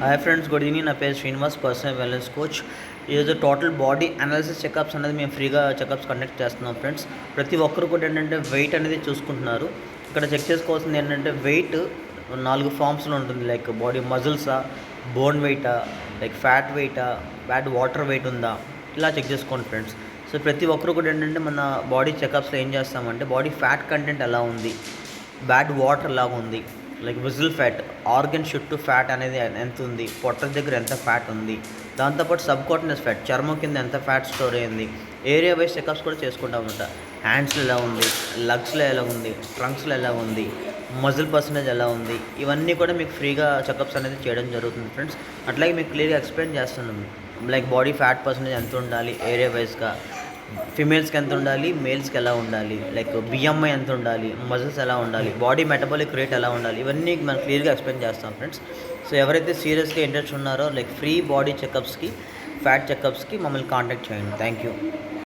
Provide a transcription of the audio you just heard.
Hi friends, good evening. నా పేరు Srinivas, personal wellness coach. ఈరోజు టోటల్ బాడీ అనాలిసిస్ చెకప్స్ అనేది మేము ఫ్రీగా చెకప్స్ కండక్ట్ చేస్తున్నాం ఫ్రెండ్స్. ప్రతి ఒక్కరు కూడా ఏంటంటే వెయిట్ అనేది చూసుకుంటున్నారు. ఇక్కడ చెక్ చేసుకోవాల్సింది ఏంటంటే వెయిట్ 4 ఫామ్స్లో ఉంటుంది. లైక్ బాడీ మజిల్సా, బోన్ వెయిటా, లైక్ ఫ్యాట్ వెయిటా, బ్యాడ్ వాటర్ వెయిట్ ఉందా, ఇలా చెక్ చేసుకోండి ఫ్రెండ్స్. సో ప్రతి ఒక్కరు కూడా ఏంటంటే మన బాడీ చెకప్స్లో ఏం చేస్తామంటే బాడీ ఫ్యాట్ కంటెంట్ ఎలా ఉంది, బ్యాడ్ వాటర్ ఎలా ఉంది, లైక్ విజిల్ ఫ్యాట్, ఆర్గన్ చుట్టూ ఫ్యాట్ అనేది ఎంత ఉంది, పొట్ట దగ్గర ఎంత ఫ్యాట్ ఉంది, దాంతోపాటు సబ్కాటనస్ ఫ్యాట్, చర్మం కింద ఎంత ఫ్యాట్ స్టోర్ అయింది, ఏరియా వైజ్ చెకప్స్ కూడా చేసుకుంటా ఉంటా. హ్యాండ్స్లో ఎలా ఉంది, లగ్స్లో ఎలా ఉంది, ట్రంక్స్లో ఎలా ఉంది, మజిల్ పర్సంటేజ్ ఎలా ఉంది, ఇవన్నీ కూడా మీకు ఫ్రీగా చెకప్స్ అనేది చేయడం జరుగుతుంది ఫ్రెండ్స్. అట్లాగే మీకు క్లియర్గా ఎక్స్ప్లెయిన్ చేస్తున్నాము. లైక్ బాడీ ఫ్యాట్ పర్సంటేజ్ ఎంత ఉండాలి ఏరియా వైజ్గా, ఫిమేల్స్కి ఎంత ఉండాలి, మేల్స్కి ఎలా ఉండాలి, లైక్ బిఎంఐ ఎంత ఉండాలి, మజిల్స్ ఎలా ఉండాలి, బాడీ మెటబాలిక్ రేట్ ఎలా ఉండాలి, ఇవన్నీ మనం క్లియర్గా ఎక్స్ప్లెయిన్ చేస్తాం ఫ్రెండ్స్. సో ఎవరైతే సీరియస్గా ఇంట్రెస్ట్ ఉన్నారో లైక్ ఫ్రీ బాడీ చెకప్స్కి, ఫ్యాట్ చెకప్స్కి మమ్మల్ని కాంటాక్ట్ చేయండి. Thank you.